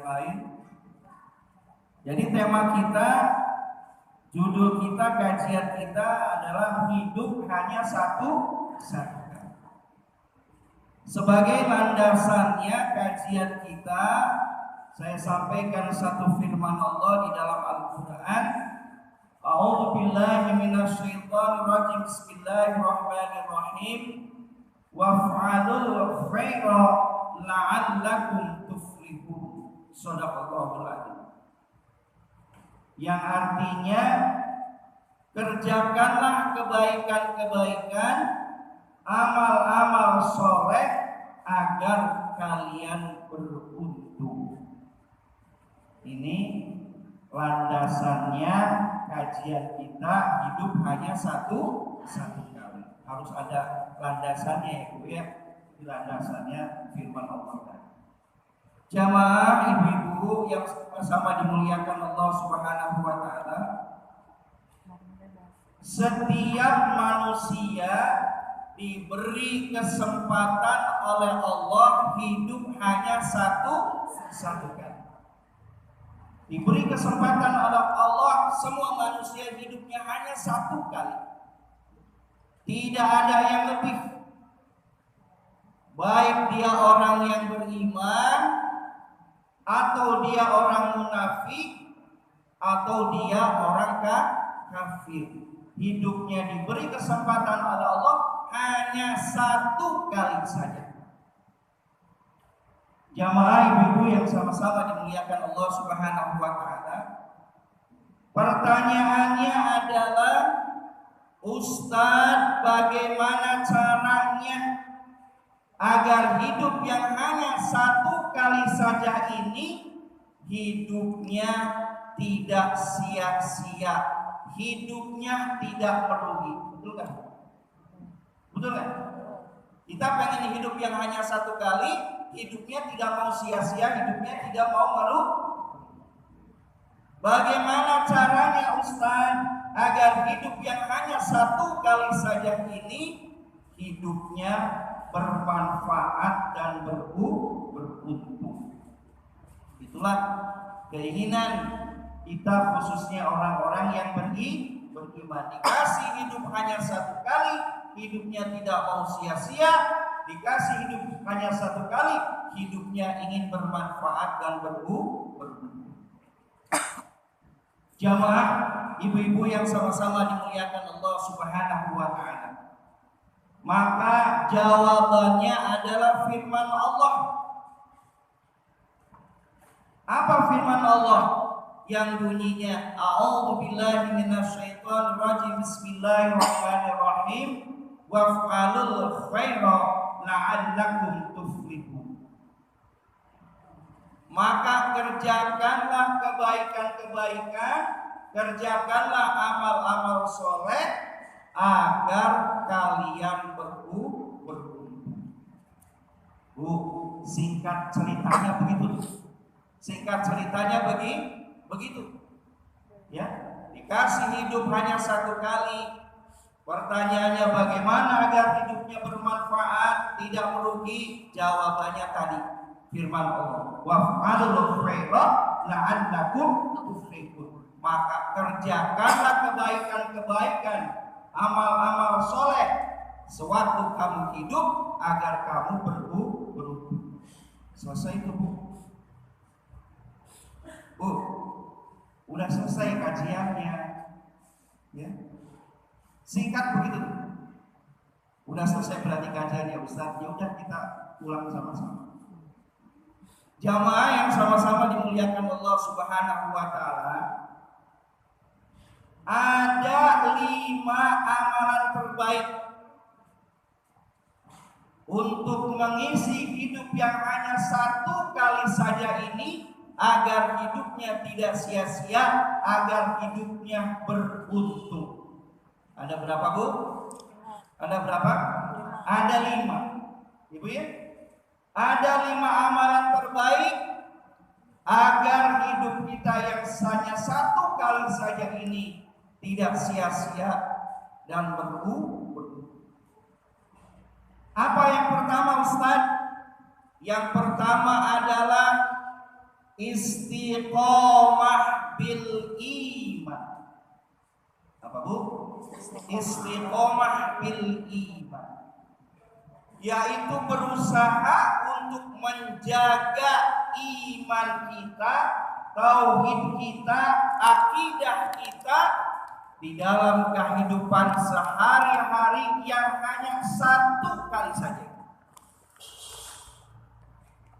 lain. Jadi tema kita, judul kita, kajian kita adalah hidup hanya satu kali. Sebagai landasannya kajian kita, saya sampaikan satu firman Allah di dalam Al-Quran. A'udzu billahi minasyaitonir rajim. Bismillahirrahmanirrahim. Waf'alul khaira la'allakum tuflihun. Shadaqallahul adzim. Yang artinya, kerjakanlah kebaikan-kebaikan, amal-amal soleh agar kalian beruntung. Ini landasannya kajian kita, hidup hanya satu kali. Harus ada landasannya ya Bu ya. Landasannya firman Allah. Jamaah ibu-ibu yang sama dimuliakan Allah Subhanahu wa taala. Setiap manusia diberi kesempatan oleh Allah hidup hanya satu kali. Diberi kesempatan oleh Allah, semua manusia hidupnya hanya satu kali. Tidak ada yang lebih. Baik dia orang yang beriman, atau dia orang munafik, atau dia orang kafir. Hidupnya diberi kesempatan oleh Allah hanya satu kali saja. Jamaah ibu-ibu yang sama-sama dimuliakan Allah Subhanahu wa taala. Pertanyaannya adalah, Ustadz, bagaimana caranya agar hidup yang hanya satu kali saja ini hidupnya tidak sia-sia, hidupnya tidak merugi? Betul kan? Betul kan? Kita pengen hidup yang hanya satu kali, hidupnya tidak mau sia-sia, hidupnya tidak mau merugi. Bagaimana caranya Ustaz agar hidup yang hanya satu kali saja ini hidupnya bermanfaat dan beruntung? Itulah keinginan kita, khususnya orang-orang yang beriman. Dikasih hidup hanya satu kali, hidupnya tidak mau sia-sia. Dikasih hidup hanya satu kali, hidupnya ingin bermanfaat dan beruntung. Jamaah ibu-ibu yang sama-sama dimuliakan Allah Subhanahu wa taala. Maka jawabannya adalah firman Allah. Apa firman Allah? Yang bunyinya, A'udzu billahi minasyaitonir rajim. Bismillahirrahmanirrahim. Waf'alul khaira la'allakum tuflihun. Maka kerjakanlah kebaikan-kebaikan, kerjakanlah amal-amal soleh agar kalian beruntung. Bu, singkat ceritanya begitu. Singkat ceritanya begitu. Ya, dikasih hidup hanya satu kali. Pertanyaannya, bagaimana agar hidupnya bermanfaat, tidak merugi? Jawabannya tadi, firman Allah. Waf'alul khaira la'allakum tuflihun. Maka kerjakanlah kebaikan-kebaikan, amal-amal soleh sewaktu kamu hidup agar kamu beruntung. Selesai itu Bu. Bu, udah selesai kajiannya. Ya. Singkat begitu. Udah selesai berarti kajiannya Ustaz. Ya udah kita ulang sama-sama. Jamaah yang sama-sama dimuliakan Allah Subhanahu wa taala. Ada 5 amalan terbaik untuk mengisi hidup yang hanya satu kali saja ini agar hidupnya tidak sia-sia, agar hidupnya beruntung. Ada berapa Bu? Ada berapa? Ada 5. Ibu ya? Ada 5 amalan terbaik agar hidup kita yang hanya satu kali saja ini tidak sia-sia dan beruntung. Apa yang pertama Ustaz? Yang pertama adalah Istiqomah bil iman. Apa Bu? Istiqomah bil iman, yaitu berusaha untuk menjaga iman kita, tauhid kita, akidah kita di dalam kehidupan sehari-hari yang hanya satu kali saja.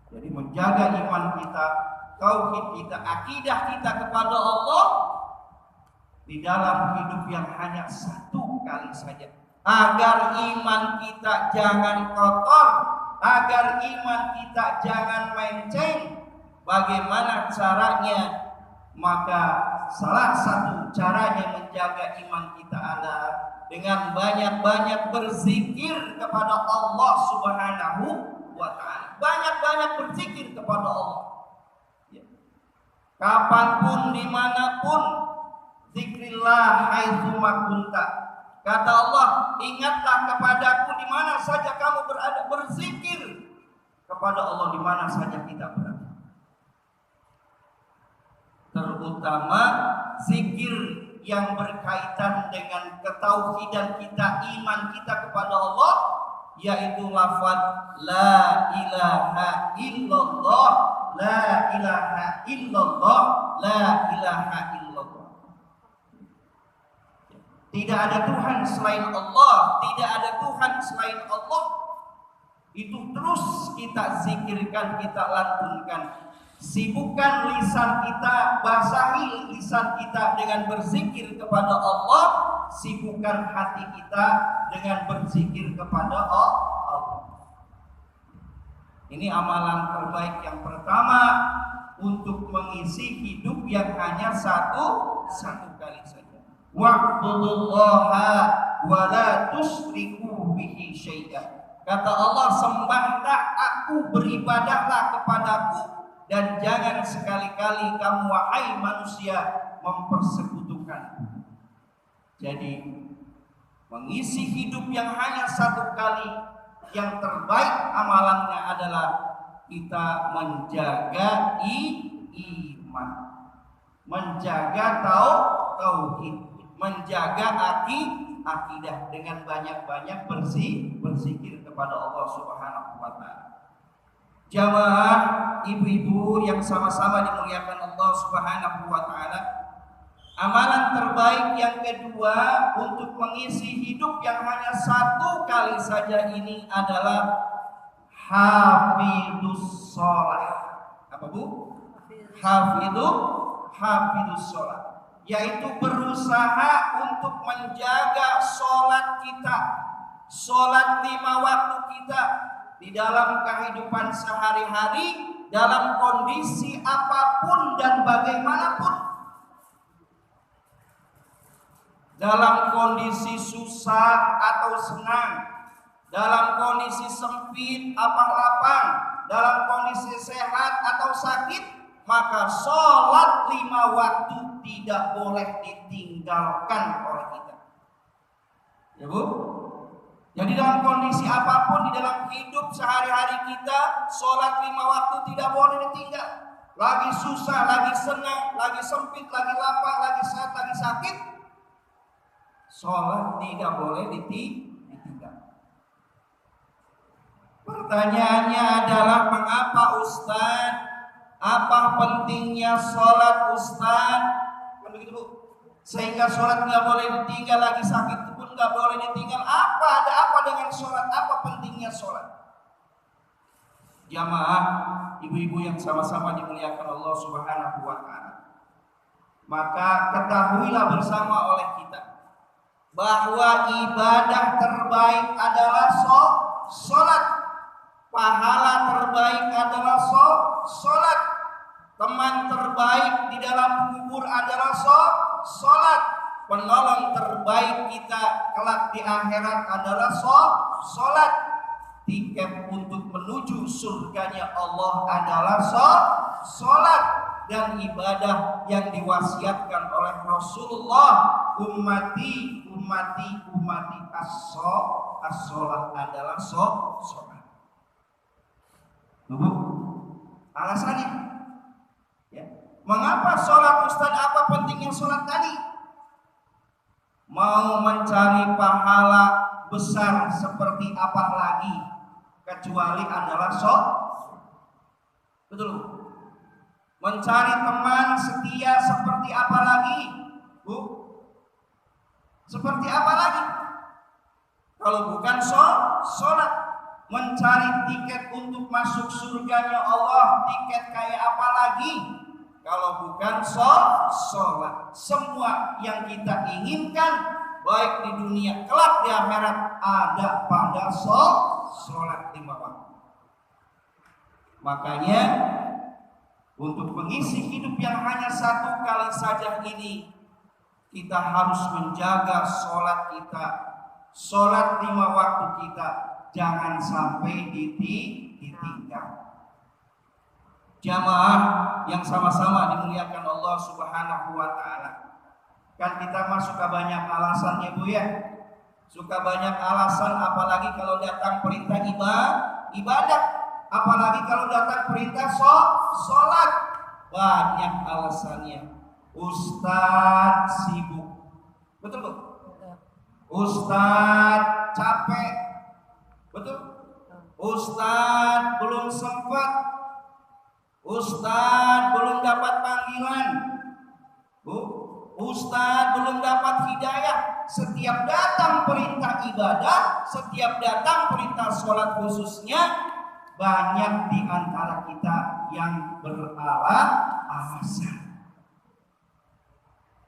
Jadi menjaga iman kita, tauhid kita, akidah kita kepada Allah di dalam hidup yang hanya satu kali saja, agar iman kita jangan kotor, agar iman kita jangan menceng. Bagaimana caranya? Maka salah satu caranya menjaga iman kita adalah dengan banyak-banyak berzikir kepada Allah Subhanahu wa ta'ala. Banyak-banyak berzikir kepada Allah, ya. Kapanpun, dimanapun, zikrillah haitsuma kunta. Kata Allah, ingatlah kepadaku di mana saja kamu berada. Berzikir kepada Allah di mana saja kita berada. Terutama zikir yang berkaitan dengan ketauhidan kita, iman kita kepada Allah, yaitu lafaz la ilaha illallah, la ilaha illallah, la ilaha illallah. Tidak ada Tuhan selain Allah, tidak ada Tuhan selain Allah. Itu terus kita zikirkan, kita lantunkan. Sibukkan lisan kita, basahi lisan kita dengan berzikir kepada Allah. Sibukkan hati kita dengan berzikir kepada Allah. Ini amalan terbaik yang pertama untuk mengisi hidup yang hanya satu kali saja. Wa'budullaha wa la tusyriku bihi syai'an. Kata Allah, sembahlah aku, beribadahlah kepadaku, dan jangan sekali-kali kamu wahai manusia mempersekutukan. Jadi mengisi hidup yang hanya satu kali, yang terbaik amalannya adalah kita menjaga iman, menjaga tauhid, menjaga akidah dengan banyak-banyak berzikir kepada Allah Subhanahu wa ta'ala. Jamaah ibu-ibu yang sama-sama dimuliakan Allah Subhanahu wa ta'ala, amalan terbaik yang kedua untuk mengisi hidup yang hanya satu kali saja ini adalah hafidus sholat. Apa Bu? Hafidus sholat, yaitu berusaha untuk menjaga sholat kita, sholat 5 waktu kita di dalam kehidupan sehari-hari, dalam kondisi apapun dan bagaimanapun. Dalam kondisi susah atau senang, dalam kondisi sempit apa lapang, dalam kondisi sehat atau sakit, maka sholat 5 waktu tidak boleh ditinggalkan oleh kita. Ya Bu? Jadi dalam kondisi apapun di dalam hidup sehari-hari kita, sholat 5 waktu tidak boleh ditinggal. Lagi susah, lagi senang, lagi sempit, lagi lapang, lagi sehat, lagi sakit, sholat tidak boleh ditinggal. Pertanyaannya adalah, mengapa Ustaz? Apa pentingnya sholat Ustaz? Kan begitu Bu? Sehingga sholat nggak boleh ditinggal, lagi sakit pun nggak boleh ditinggal. Ada apa dengan sholat? Apa pentingnya sholat? Jamaah ibu-ibu yang sama-sama dimuliakan Allah Subhanahu wa ta'ala, maka ketahuilah bersama oleh kita bahwa ibadah terbaik adalah sholat. Pahala terbaik adalah sholat. Teman terbaik di dalam kubur adalah sholat. Penolong terbaik kita kelak di akhirat adalah sholat. Tiket untuk menuju surganya Allah adalah sholat. Dan ibadah yang diwasiatkan oleh Rasulullah, ummati as-sholat adalah sholat. Alasannya Mengapa sholat Ustaz? Apa pentingnya sholat tadi? Mau mencari pahala besar seperti apa lagi kecuali adalah sholat? Betul. Mencari teman setia seperti apa lagi, Bu? Seperti apa lagi? Kalau bukan sholat. Mencari tiket untuk masuk surganya Allah, tiket kayak apa lagi? Kalau bukan sholat. Semua yang kita inginkan baik di dunia kelak di akhirat ada pada sholat 5 waktu. Makanya untuk mengisi hidup yang hanya 1 kali saja ini, kita harus menjaga sholat kita, sholat 5 waktu kita, jangan sampai ditinggal. Jamaah yang sama-sama dimuliakan Allah Subhanahu wa taala. Kan kita mah suka banyak alasan ya Bu ya. Suka banyak alasan, apalagi kalau datang perintah ibadah, apalagi kalau datang perintah sholat. Banyak alasannya. Ustadz sibuk. Betul Bu? Ustadz capek. Betul? Ustadz belum sempat. Ustadz belum dapat panggilan. Bu, Ustadz belum dapat hidayah. Setiap datang perintah ibadah, setiap datang perintah sholat khususnya, banyak di antara kita yang beralasan.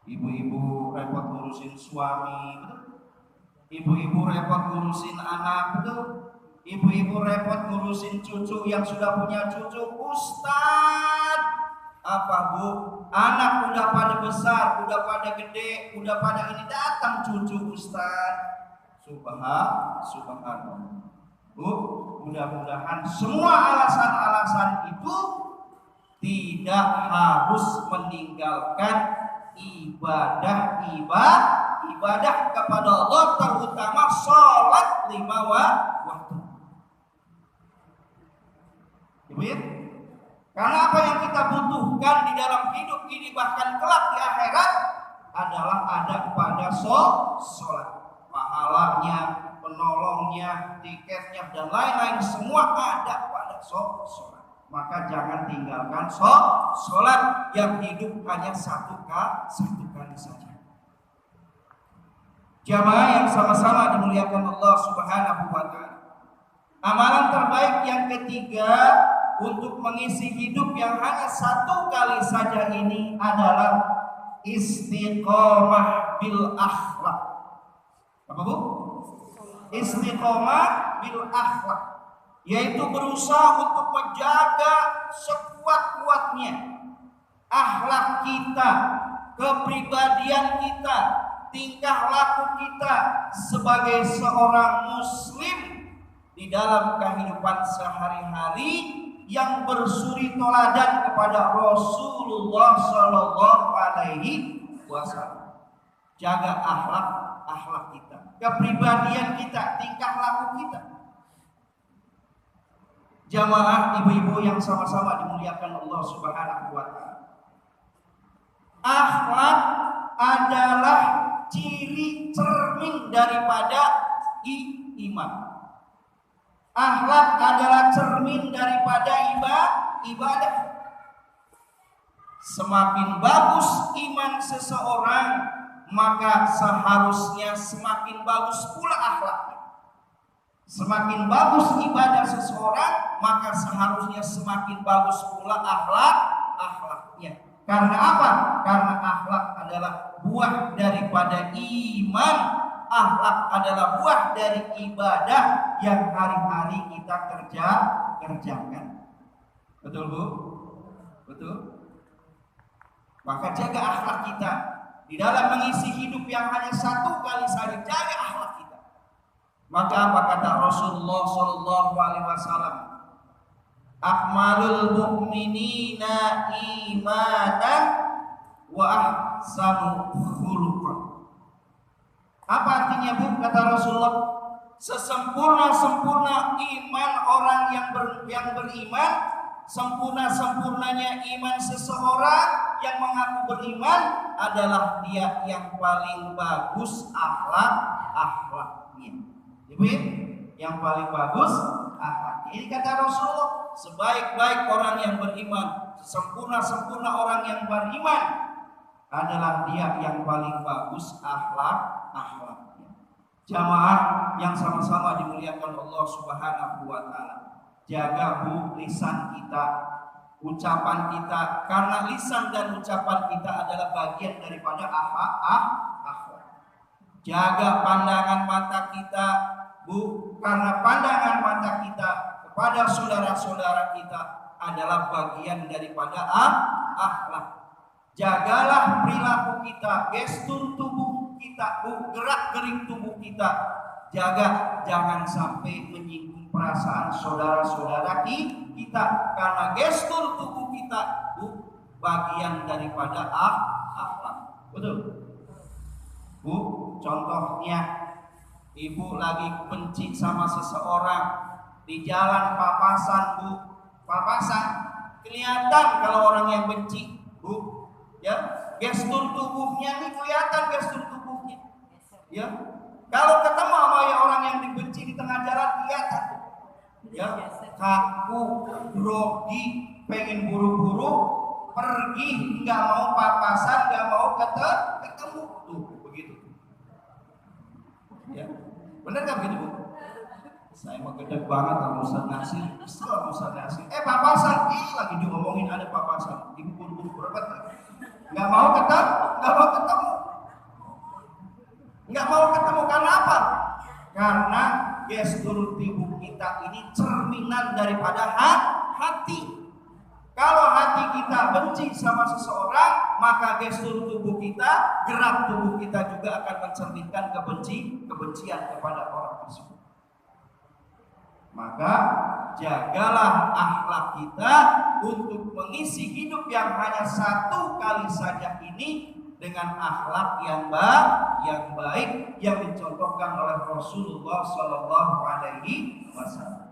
Ibu-ibu repot ngurusin suami, betul? Ibu-ibu repot ngurusin anak, betul? Ibu-ibu repot ngurusin cucu yang sudah punya cucu. Ustadz, apa Bu? Anak udah pada besar, udah pada gede, udah pada ini, datang cucu Ustadz. Subhanallah. Bu, mudah-mudahan semua alasan-alasan itu tidak harus meninggalkan ibadah kepada Allah, terutama sholat 5 waktu. Ibu ya? Karena apa yang kita butuhkan di dalam hidup ini, bahkan kelak di akhirat, adalah ada pada sholat. Pahalanya, penolongnya, tiketnya, dan lain-lain semua ada pada sholat. Maka jangan tinggalkan sholat yang hidup hanya 1 kali saja. Jamaah yang sama-sama dimuliakan Allah Subhanahu wa taala. Amalan terbaik yang ketiga untuk mengisi hidup yang hanya 1 kali saja ini adalah istiqomah bil akhlak. Apa Bu? Istiqomah bil akhlak, yaitu berusaha untuk menjaga sekuat-kuatnya akhlak kita, kepribadian kita, tingkah laku kita sebagai seorang muslim di dalam kehidupan sehari-hari yang bersuri toladan kepada Rasulullah Shallallahu Alaihi Wasallam. Jaga akhlak kita, kepribadian kita, tingkah laku kita. Jamaah ibu-ibu yang sama-sama dimuliakan Allah Subhanahu wa taala. Akhlak adalah ciri cermin daripada iman. Akhlak adalah cermin daripada ibadah. Semakin bagus iman seseorang, maka seharusnya semakin bagus pula akhlaknya. Semakin bagus ibadah seseorang, maka seharusnya semakin bagus pula akhlaknya. Karena apa? Karena akhlak adalah buah daripada iman. Akhlak adalah buah dari ibadah yang hari-hari kita kerjakan. Betul Bu? Betul? Maka jaga akhlak kita di dalam mengisi hidup yang hanya 1 kali saja. Jaga akhlak kita. Maka apa kata Rasulullah Shallallahu Alaihi Wasallam? Akmalul mu'minina imanan wa ahsanu khuluqan. Apa artinya Bu? Kata Rasulullah, sesempurna-sempurna iman orang yang beriman, sempurna-sempurnanya iman seseorang yang mengaku beriman adalah dia yang paling bagus akhlaknya. Yang paling bagus akhlaknya. Ini kata Rasulullah, sebaik-baik orang yang beriman, sempurna-sempurna orang yang beriman adalah dia yang paling bagus akhlaknya. Jamaah yang sama-sama dimuliakan Allah Subhanahu wa taala. Jaga lisan kita, ucapan kita, karena lisan dan ucapan kita adalah bagian daripada akhlak. Jaga pandangan mata kita, karena pandangan mata kita kepada saudara-saudara kita adalah bagian daripada akhlak. Jagalah perilaku kita, gestur tubuh kita, gerak-gerik tubuh kita. Jaga jangan sampai menyinggung perasaan saudara-saudara kita, karena gestur tubuh kita bagian daripada akhlak. Betul? Bu, contohnya ibu lagi benci sama seseorang di jalan papasan, Bu. Papasan kelihatan kalau orang yang benci, Bu. Ya, gestur tubuhnya ini kelihatan gestur tubuhnya. Ya. Kalau ketemu sama orang yang dibenci di tengah jalan kelihatan. Ya, kaku, grogi, pengen buru-buru pergi, nggak mau papasan, nggak mau ketemu, tuh begitu. Ya, benar nggak begitu, Bu? Saya mau gede banget sama Ustaz Nasir, Ustaz Nasir. Papasan, lagi diomongin ada papasan, ibu buru-buru berobat. Nggak mau ketemu. Karena apa? Karena gestur tubuh kita ini cerminan daripada hati. Kalau hati kita benci sama seseorang, maka gestur tubuh kita, gerak tubuh kita juga akan mencerminkan kebencian kepada orang tersebut. Maka jagalah akhlak kita untuk mengisi hidup yang hanya satu kali saja ini dengan akhlak yang baik yang dicontohkan oleh Rasulullah Shallallahu Alaihi Wasallam.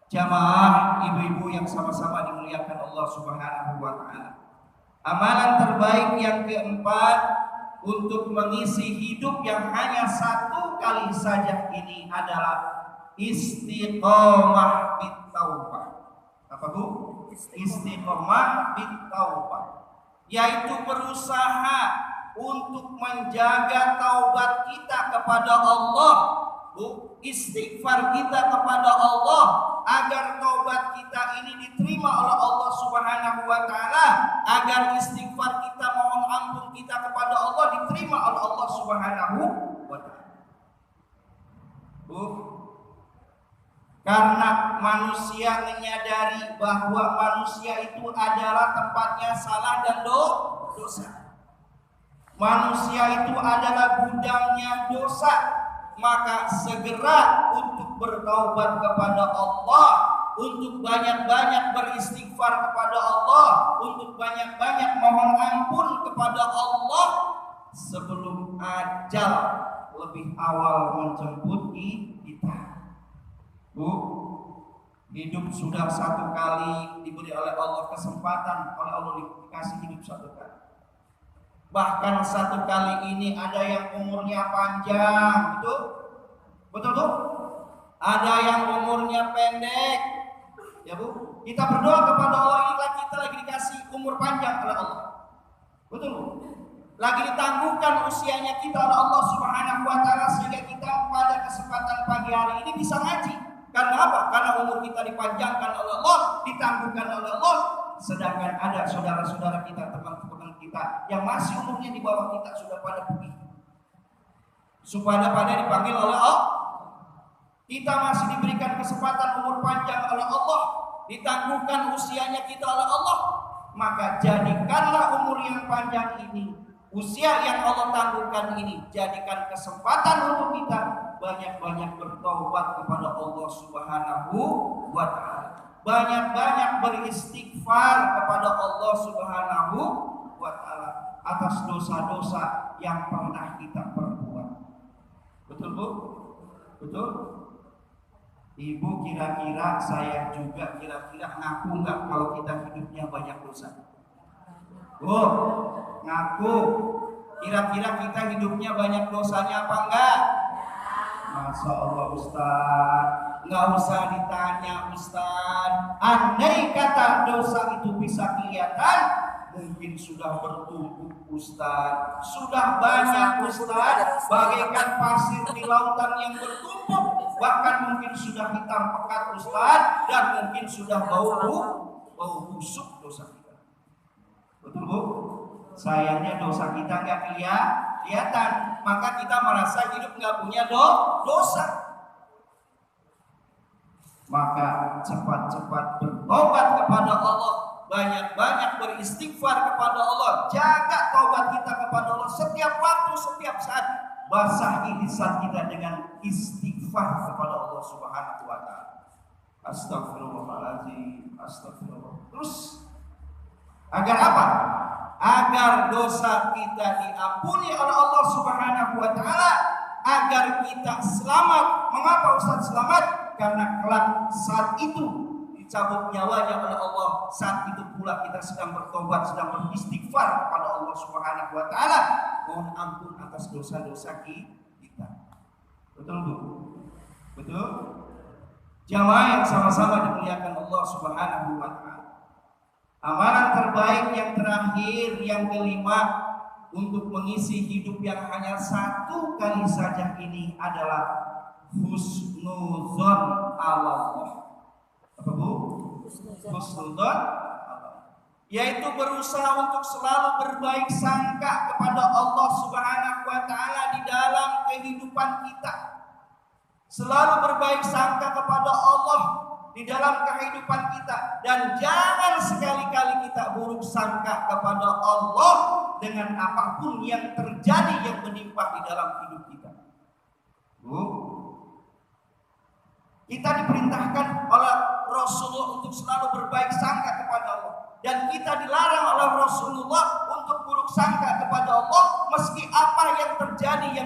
Jamaah ibu-ibu yang sama-sama dimuliakan Allah Subhanahu Wa Taala. Amalan terbaik yang keempat untuk mengisi hidup yang hanya satu kali saja ini adalah istiqomah bitaubah. Apa Bu? Istiqomah bitaubah, yaitu berusaha untuk menjaga taubat kita kepada Allah, Bu, istighfar kita kepada Allah agar taubat kita ini diterima oleh Allah Subhanahu wa taala, agar istighfar kita, mohon ampun kita kepada Allah diterima oleh Allah Subhanahu wa taala. Bu, karena manusia menyadari bahwa manusia itu adalah tempatnya salah dan dosa. Manusia itu adalah gudangnya dosa. Maka segera untuk bertaubat kepada Allah, untuk banyak-banyak beristighfar kepada Allah, untuk banyak-banyak mohon ampun kepada Allah sebelum ajal lebih awal menjemput kita. Bu, hidup sudah satu kali diberi oleh Allah kesempatan, oleh Allah dikasih hidup satu kali. Bahkan satu kali ini ada yang umurnya panjang, betul tuh? Ada yang umurnya pendek, ya Bu. Kita berdoa kepada Allah, inilah kita lagi dikasih umur panjang oleh Allah, betul Bu? Lagi ditangguhkan usianya kita oleh Allah Subhanahu Wa Taala sehingga kita pada kesempatan pagi hari ini bisa ngaji. Karena apa? Karena umur kita dipanjangkan oleh Allah, ditangguhkan oleh Allah. Sedangkan ada saudara-saudara kita, teman-teman kita yang masih umurnya di bawah kita sudah pada pergi, supaya pada dipanggil oleh Allah. Kita masih diberikan kesempatan umur panjang oleh Allah, ditangguhkan usianya kita oleh Allah. Maka jadikanlah umur yang panjang ini, usia yang Allah tangguhkan ini, jadikan kesempatan untuk kita banyak-banyak bertaubat kepada Allah Subhanahu wa taala. Banyak-banyak beristighfar kepada Allah Subhanahu wa taala atas dosa-dosa yang pernah kita perbuat. Betul Bu? Betul? Ibu kira-kira, saya juga kira-kira ngaku nggak kalau kita hidupnya banyak dosa? Bu, ngaku. Kira-kira kita hidupnya banyak dosanya apa enggak? Masya Allah Ustaz, nggak usah ditanya Ustaz. Andai kata dosa itu bisa kelihatan, mungkin sudah bertumpuk Ustaz. Sudah banyak Ustaz, bagaikan pasir di lautan yang bertumpuk. Bahkan mungkin sudah hitam pekat Ustaz, dan mungkin sudah bau busuk dosa kita. Betul Bu? Sayangnya dosa kita nggak kelihatan, maka kita merasa hidup nggak punya dosa. Maka cepat-cepat bertobat kepada Allah, banyak-banyak beristighfar kepada Allah, jaga taubat kita kepada Allah setiap waktu, setiap saat. Basahi lisan kita dengan istighfar kepada Allah Subhanahu wa taala. Astagfirullahaladzim, astagfirullah. Terus agar apa? Agar dosa kita diampuni oleh Allah Subhanahu wa taala, agar kita selamat. Mengapa Ustaz selamat? Karena kelak saat itu dicabut nyawanya oleh Allah, saat itu pula kita sedang bertobat, sedang beristighfar kepada Allah Subhanahu wa taala, mohon ampun atas dosa-dosa kita. Betul Bu? Betul? Jamaah yang sama-sama dimuliakan Allah Subhanahu wa taala. Amalan terbaik yang terakhir, yang kelima, untuk mengisi hidup yang hanya satu kali saja ini adalah husnuzon Allah. Apa Bu? Husnuzon, yaitu berusaha untuk selalu berbaik sangka kepada Allah Subhanahu wa taala di dalam kehidupan kita. Selalu berbaik sangka kepada Allah di dalam kehidupan kita, dan jangan sekali-kali kita buruk sangka kepada Allah dengan apapun yang terjadi yang menimpa di dalam hidup kita. Bu, kita diperintahkan oleh Rasulullah untuk selalu berbaik sangka kepada Allah, dan kita dilarang oleh Rasulullah untuk buruk sangka kepada Allah meski apa yang terjadi yang